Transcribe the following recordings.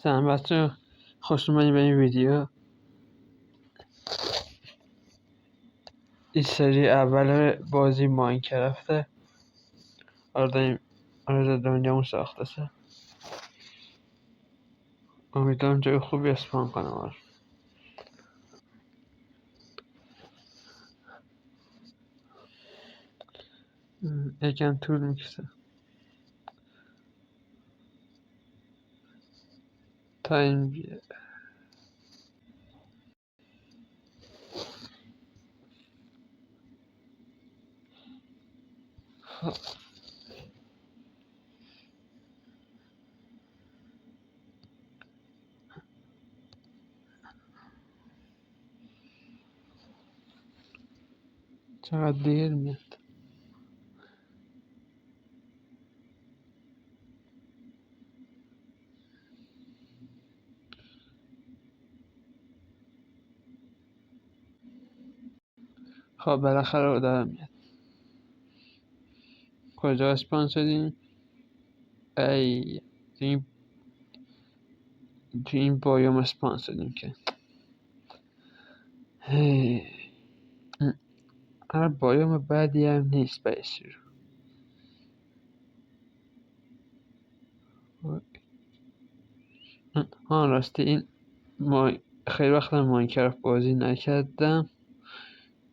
سلام بچه، خوش اومدین به این ویدیو. این سری اول بازی ماینکرافته. آره دنیامون ساخته شه. امیدوارم جای خوبی اسپان کنم. یکم طول میکشه تا این بیه. چقدر دیر میاد. خب بالاخره دارم میاد. کجا اسپان شدیم؟ ای تو این بایوم اسپان شدیم که هی. هر بایوم بعدی هم نیست بایشی رو. راستی این ما خیلی وقت ماینکرافت بازی نکردم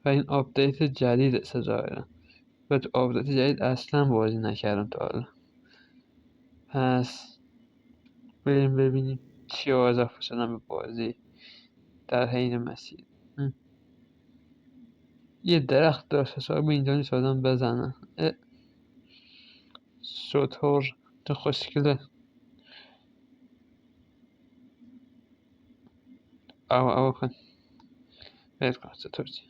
و این آپدیت جدید ظاهرا و تو آپدیت جدید اصلا بازی نکردم تا حالا. پس بریم ببینیم چی اضافه شدن به بازی در حین مسیر. یه درخت داشت حسابی اینجا نیست آدم بزنن. شطور تو خوشگله. او کن بید کن شطور چی.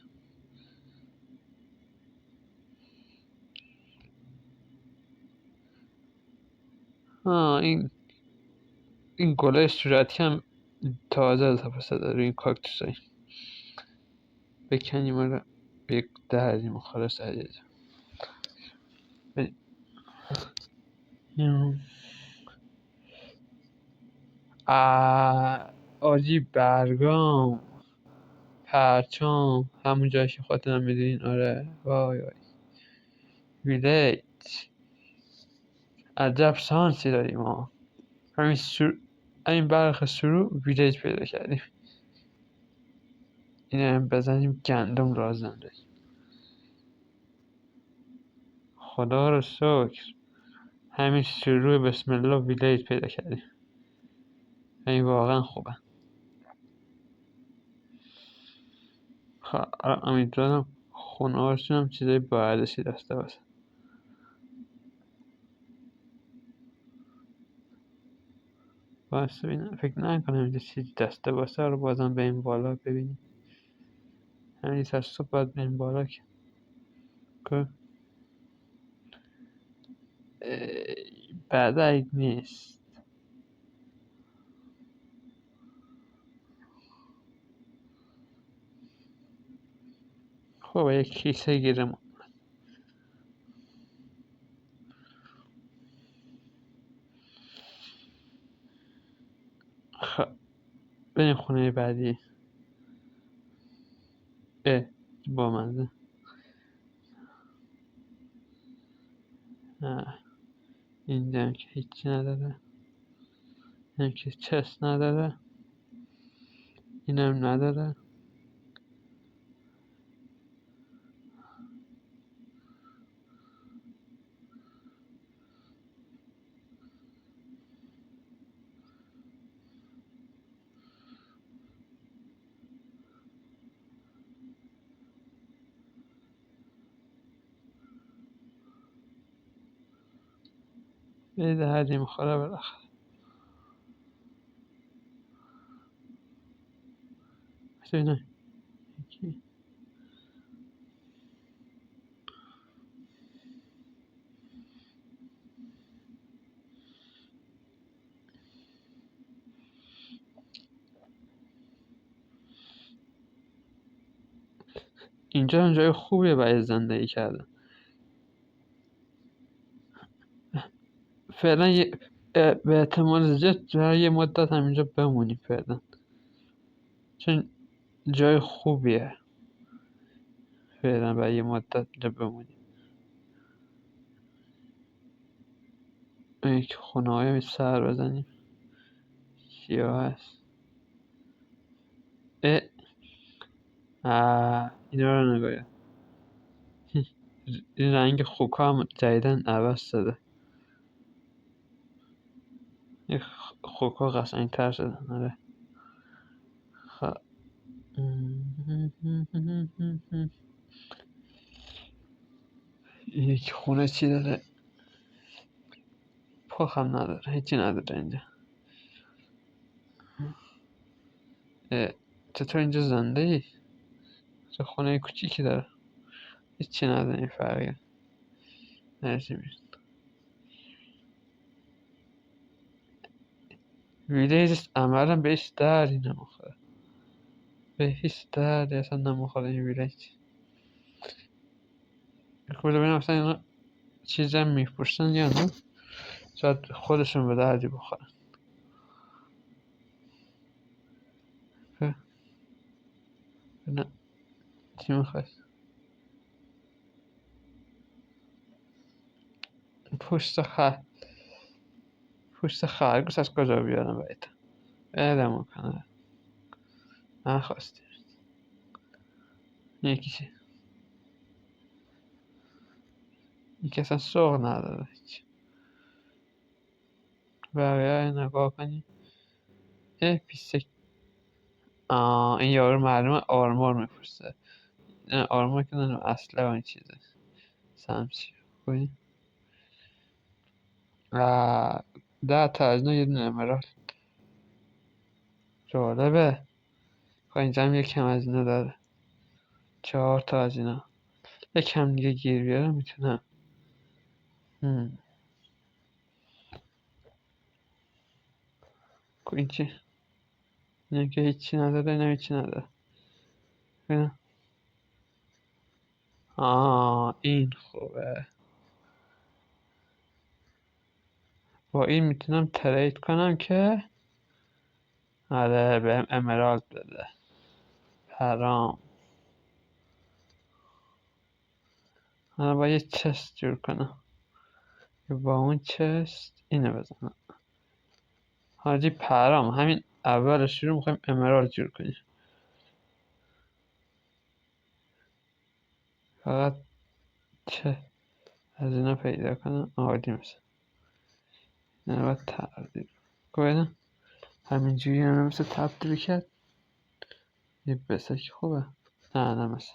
این گلای صورتی هم تازه اضافه شده روی این کاکتوس هایی. بکنیم رو یک دردیم و خلاص عزیز. آجی برگام پرچام همون جایی که خودتونم میدونین. آره وای ویلیج عجب شانسی داریم ما. همین برق شروع ویلیج پیدا کردیم. این هم بزنیم گندم لازم داریم. خدا رو شکر همین شروع بسم الله ویلیج پیدا کردیم. این واقعا خوبه. امیدوارم خونه هاشون هم چیزای با ارزشی داشته باشه. واسه ببینم، فکر نکنم اینجا چیزی داشته باشه. رو بازم به این بالا ببینیم. همین از صبح باید به این بالا که بعد نیست. خب یک کیسه گیرم. خب بریم خونه بعدی. با منزه. اینجا هم که هیچی نداره. اینم که چست نداره. اینم نداره. برید هرچی میخوره بالاخره. ببینم اینجا هم جای خوبیه برای زندگی کردن. فعلا به احتمال زیاد برای یه مدت همینجا بمونیم فعلا، چون جای خوبیه فعلا برای یه مدت اینجا بمونیم. یک خونه های سر بزنیم. کیا هست؟ اینا رو نگاید. این رنگ خوکا هم جدیدن عوض شده. این خوکا قشنگ تر شدن. آره. خب یک خونه چی داره؟ پاخم نداره، هیچی نداره اینجا. چطور اینجا زنده ای؟ چه خونه کوچیکی داره، هیچی نداره. این فرقه نرسی میشه. ویلیج عملا بهش دردی نمیخوره، به هیچ دردی اصلا نمیخوره این ویلیج. کجا ببینم اصلا اینا چیز هم میپرسن یا نه، شاید خودشون به دردی بخورن. نه چی میخوای؟ پوست خرگوش از کجا بیارم باید؟ بله کنه نخواستی یکیشه. این که اصلا سوق نداره هیچ. بقیه نگاه کنی. پیسک. این یارو معلومه آرمور میپرسه. نه آرمور که نه اصلا این چیزه سمچی کنی. 10 تا از اینا یه دونه امرال. جالبه. خب اینجا هم یکم از اینا داره. 4 تا از اینا. یکم دیگه گیر بیارم میتونم. این چی؟ اینم که هیچی نداره، اینم هیچی نداره. ببینم. این خوبه. با این میتونم ترید کنم که آره بهم امرالد بده. حرام. حالا با یه چست جور کنم، با اون چست اینو بزنم. حاجی پرام، همین اول شروع میخوایم امرالد جور کنیم. فقط چه از اینا پیدا کنم عادی میشه. نه باید تبدیل کنم. همینجوری هم مثل تبدیل کرد. یه بسک خوبه. نه مثل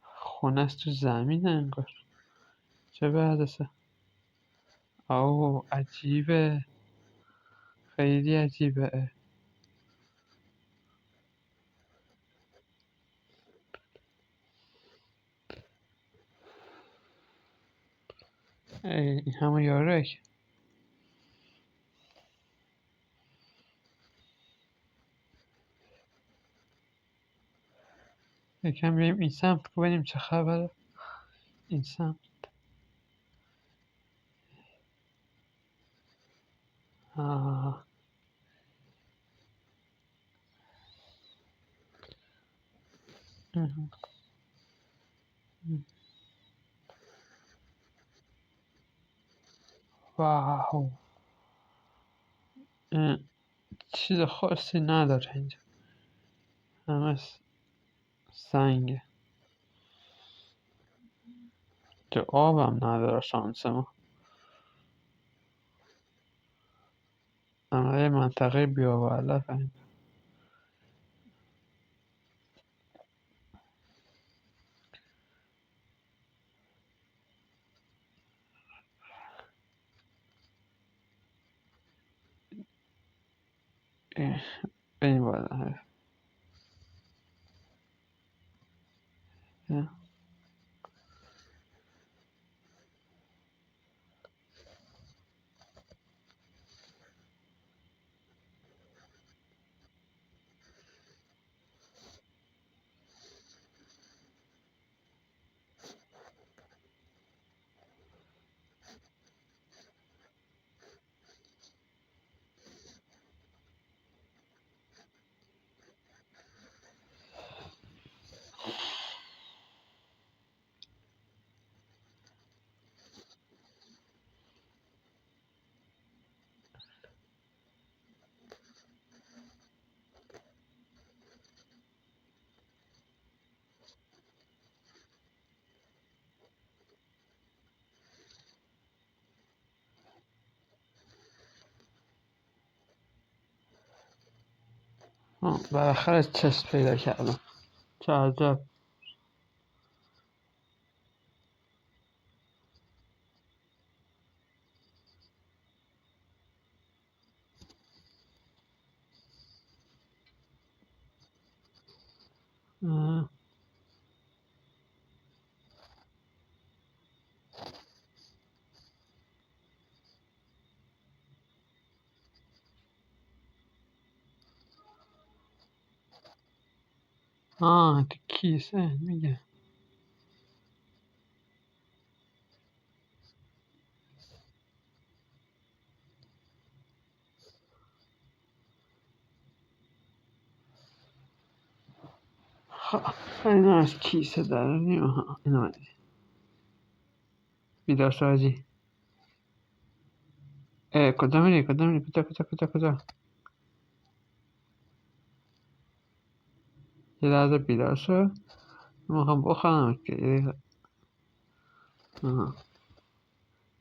خونه است تو زمین انگار. چه بعدسه. عجیبه، خیلی عجیبه. این همون یاروه که یکم بریم این سمت ببینیم چه خبره. این سمت واو. چیز خاصی نداره اینجا، همه سنگه. جو آبم نداره شانس ما. اما یه منطقه بیاورلف این. این بالا هست. بالاخره چست پیدا کردم. چه عجب. تو کیسه میگه. اینا از کیسه در نیم. اینا بیدار سازی. کجا میری کجا. یه لحظه بیدار شو. میخوام بخورم که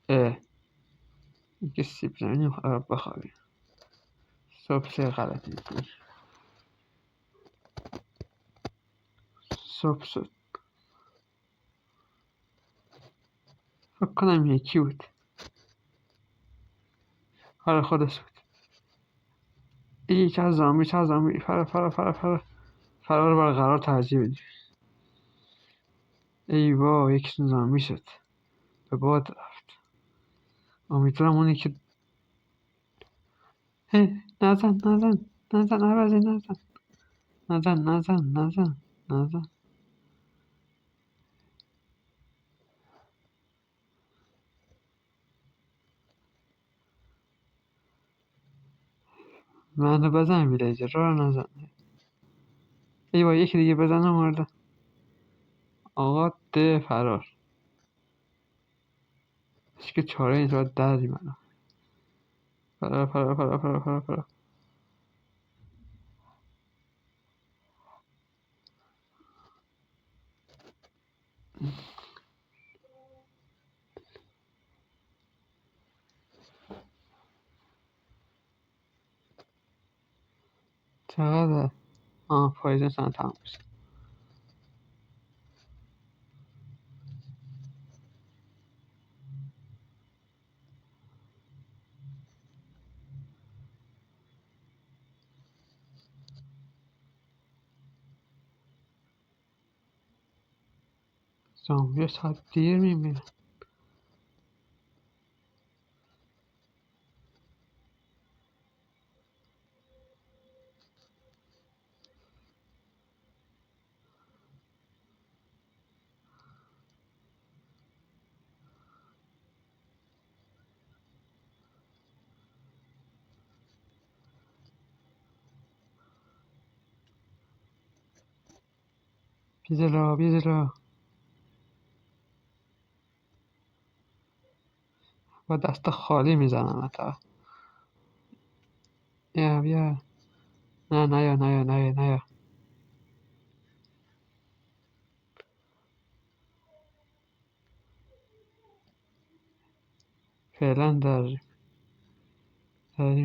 این که سیب زمینی بخوابی. صبح چه غلطی میکنی. صبح شد. فکر کنم یکی بود. حالا خودش بود. یک از زامبی فرار برقرار ترجیح بدیم. ای بابا یکیشون زامبی شد. به باد رفت. امیدوارم اونی که نزن عوضی نزن. منو بزن ویلیجر رو نزن. ای با یکی دیگه بزنه مرده. آقا ده فرار. که چاره این باید دردی منو. فرار. چقدر پاییزن سن تمام شد. زامبی ساعت دیر میمیرن. بیزلا با دست خالی میزنم تا. بیا نه. فعلا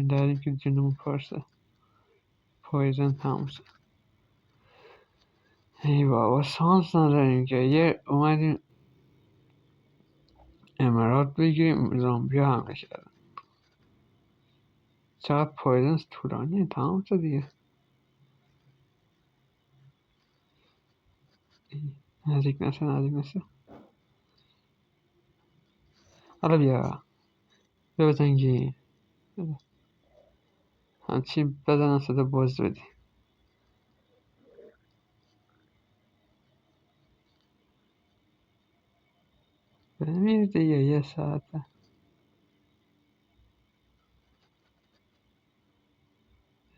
داریم که جنوب پرسه. پاییزن تموم شد. ای بابا سانس نداریم که یه اومدیم امارات بگیریم زامبی حمله کردن. چقدر پاییزن طولانیه. تمام شد دیگه. نزدیک نشه. حالا بیا بزنگی همچی بزنن صدا باز بدی. بمیر دیگه یه ساعته.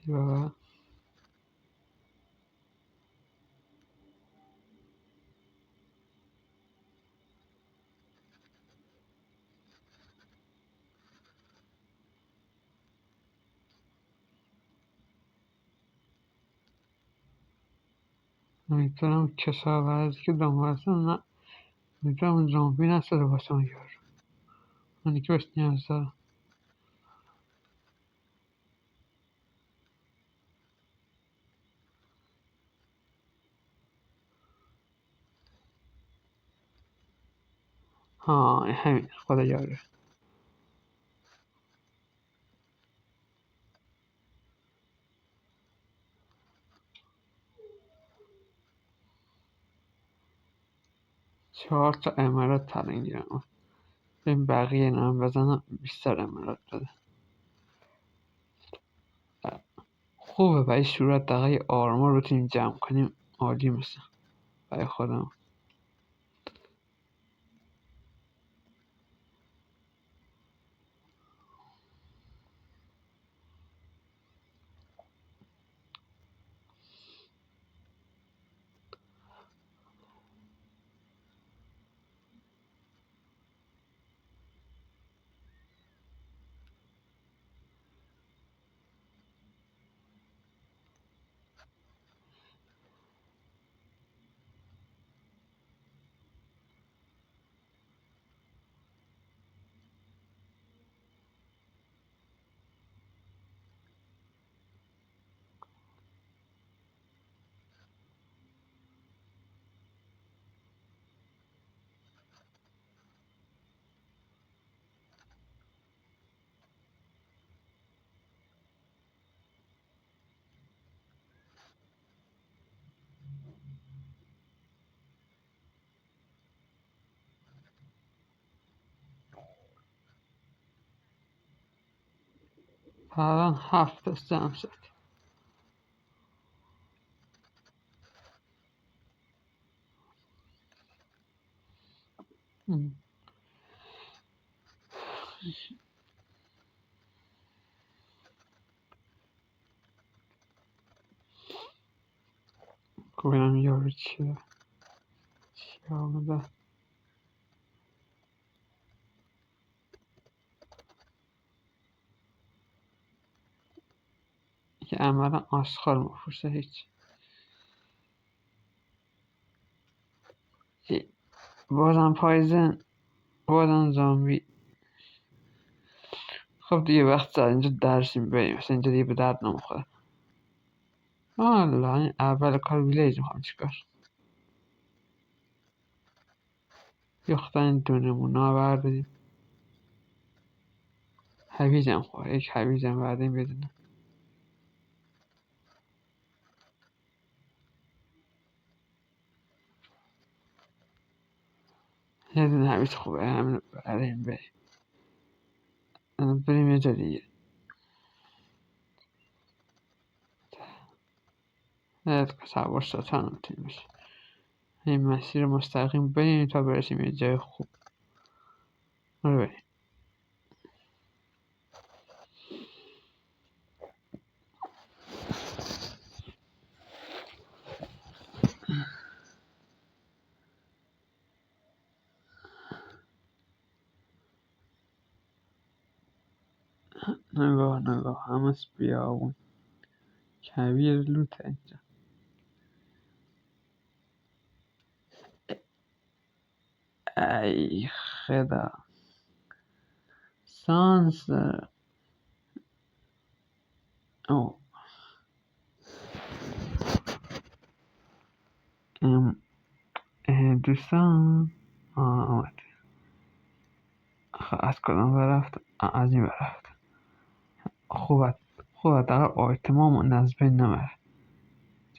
ای بابا امیدوارم کشاورزی که دنبالتون نه. امیدوارم زامبی نشده باشه اون یارو. اونی که بهش نیاز دارم. همین خدا یاره. 4 تا امارات طلا گیرم. این بقیه نام بزنم بیشتر امارات بده. خوبه برای صورت دقیقه آرما بتونیم جمع کنیم. عالی مثلا برای خودم. الان 7 تا جمع شد. ببینم یارو چی آمده. که عملا آشغال مفروشه هیچ. بازم پایزن، بازم زامبی. خب دیگه وقت زد اینجا درسیم بریم. مثلا اینجا دیگه به درد نمیخوره. والا این اول کار ویلیج میخوام چیکار. یختا این دونمونا برداریم. هویجم خواه. یک هویجم برداریم بدونم. یه دونه هویج خوبه. همین برداریم بریم. بریم یه جا دیگه. سوار ساتان میتونیم بشه. این مسیر مستقیم بریم تا برسیم یه جای خوب. برو بریم. نگاه همه بیابون. کویر لوته اینجا. ای خدا سانس داره. او دوستان آمد. از کدام برفت؟ از این برفت. خوبت در آیتمام از بین نمره.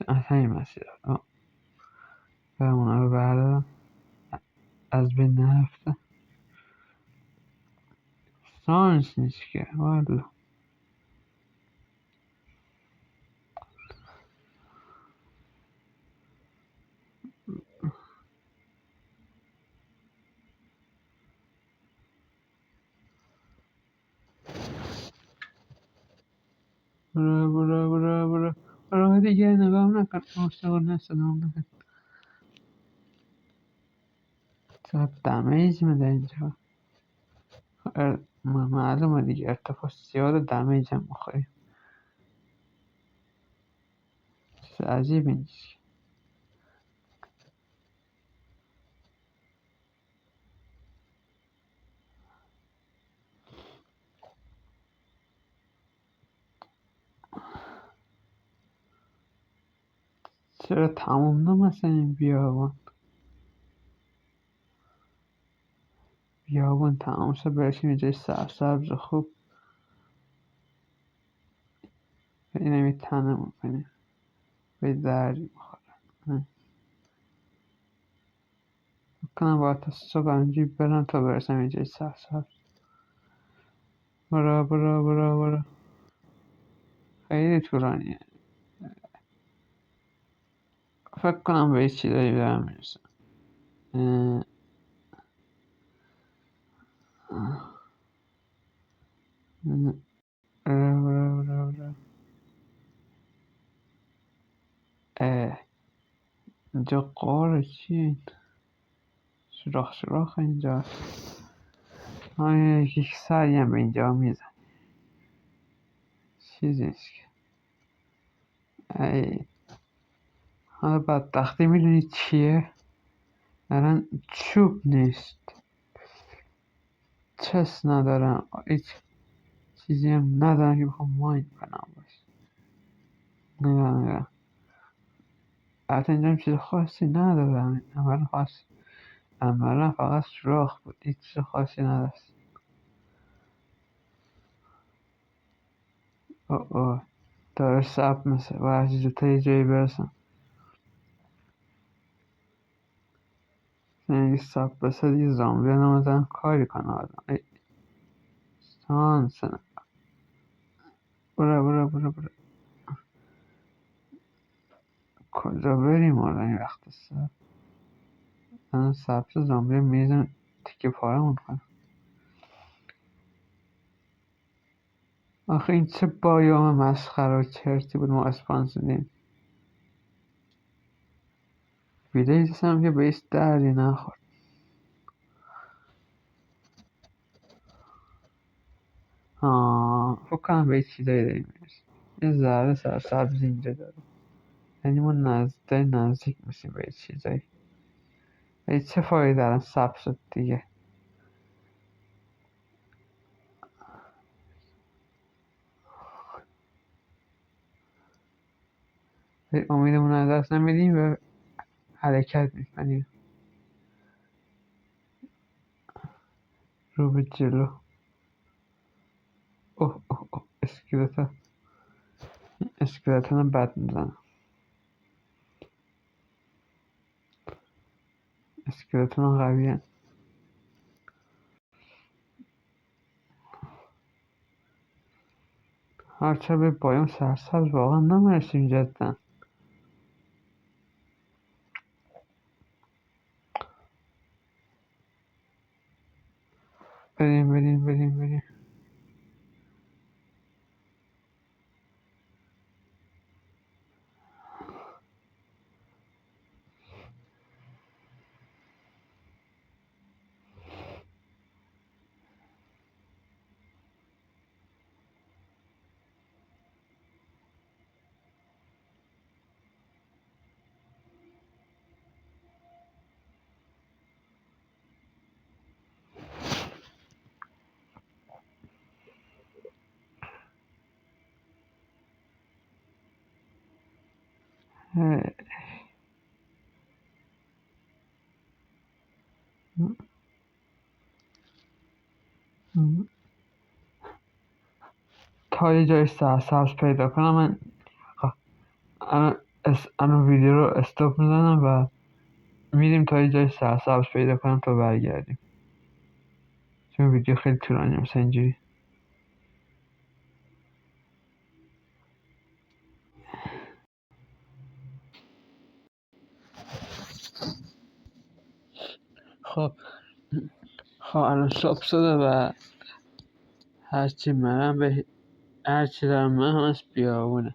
از همین مسیر برمونه رو بردارم. از بین نرفته. سانس نیست که والا. برو دیگه نگاه نکن. مشتاق نشدم نکن. چقدر دمیج میده اینجا. معلومه دیگه ارتفاع زیاد دمیج هم میخوریم. چیز عجیبی نیست. چرا تموم نمسه این بیابان؟ بیابون تمام شه برسیم یه جای سرسبز خوب اینم یه تنمون کنیم به دردی بخورم. کنم باید تا صبح همینجوری برم تا برسم یه جای سرسبز. برا خیلی طولانیه. فکر کنم به یه چیزایی برم میرسم. برا اینجا قاره چیه؟ سوراخ اینجا. یکی سری هم به اینجا میزن چیزی نیست که. حالا بدبختی میدونی چیه؟ الان چوب نیست، چس ندارم، هیچ چیزی هم ندارم که بخوام ماین کنم باش. نگاه البته اینجا هم چیز خاصی ندارم. عملا فقط سوراخ بود، هیچ چیز خاصی نداشت. اوه داره سب مثل باید زودتا یه جایی برسم. اگه سب بسه دیگه زامبی نمازن کاری کنه آدم. سانسه. برو کجا بریم حالا این وقت سب؟ من سبز زامبی میزن تیکه پارمون کنم. آخه این چه بایام مسخره و چرتی بود ما اسپانس دیم. ویلیجز هم که به هیچ دردی نخورد. فکر کنم به هیچ چیزایی داریم میرسیم. یه ذره سرسبز اینجا داره، یعنی ما نزدیک میشیم به هیچ چیزایی. چه فایده دارن سبز شد دیگه. امیدمون از دست نمیدیم و حرکت میکنیم رو به جلو. اوه اسکلتا هم بد میزنم. اسکلتا هم قوی هم. هرچه به بایم سرسبز واقعا نمیرسیم جدا. بریم. تا یه جای سرسبز پیدا کنم من الان ویدیو رو استاپ میزنم و میریم تا یه جای سرسبز پیدا کنم تا برگردیم، چون ویدیو خیلی طولانی مثل اینجوری. خب الان صبح شده و هرچی دارم من همش بیابونه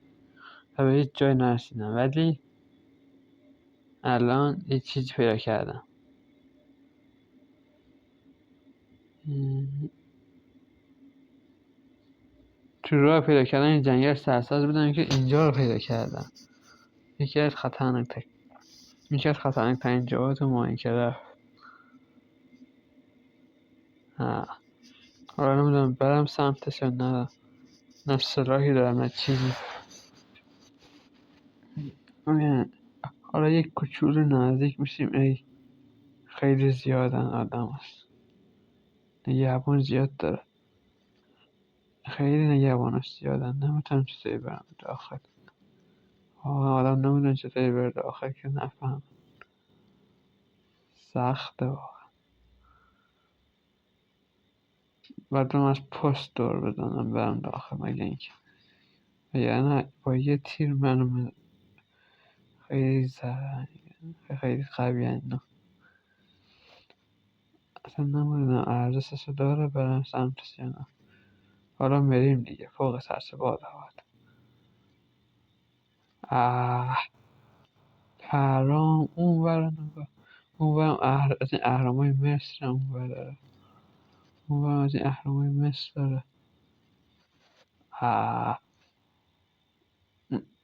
و به هیچ جای نرسیدم، ولی الان یه چیزی پیدا کردم. تو راه پیدا کردم این جنگل سرسبز بودم که اینجا رو پیدا کردم. یکی از خطرناک‌ترین جاهات ماینکرافت. حالا نمیدونم برم سمتش یا نه سلاحی دارم نه چیزی. حالا یک کوچولو نزدیک میشیم. خیلی زیادن آدم هست. نگهبان زیاد داره. خیلی نگهباناش زیادن، نمیتونم چطوری برم داخل. آدم نمیدونه چطوری بره داخل که نفهم. سخته واقعا. باید برم از پست دور بزنم برم داخل، مگه اینکه یعنی با یه تیر منو خیلی خیلی قوی اینا. اصلا نمیدونم ارزششو داره برم سمتش یا نه. حالا بریم دیگه فوق سرچه بالا. پرام اون ور نگاه، اون ورم از این اهرامای مصر اون ور داره، اون ورم از این اهرامای مصر داره.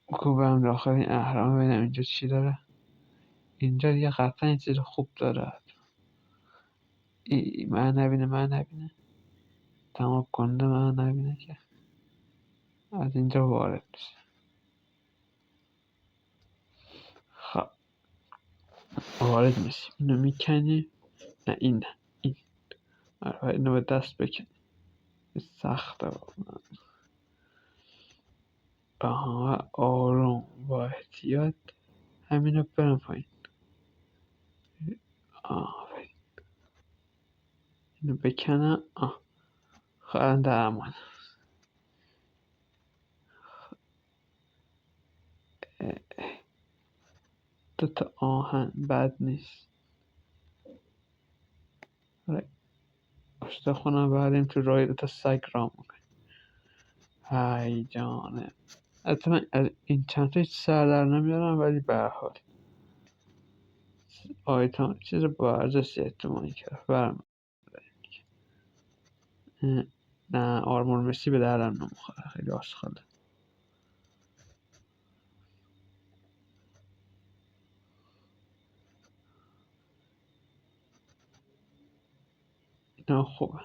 کو برم داخل این اهرام ببینم اینجا چی داره. اینجا دیگه قطعا این چیز خوب داره. من نبینه تمام کنده من نبینه که از اینجا وارد میشه. خب وارد میشیم، اینو میکنیم. نه این نه این. آره اینو به دست بکن. سخته واقعا. آها آروم با احتیاط همینو برم پایین. اینو بکنم. خواهرم در امان. دوتا آهن بد نیست. استخونم بعدیم تو رای دوتا سگ را میکنیم. های جانه حتی من از این چند تا هیچ سر در نمیارم، ولی به هر حال آیتم چیز با ارزش احتمالی کرد برم. نه آرمور مسی به دردم نمیخوره، خیلی آشغاله. اینا خوبه.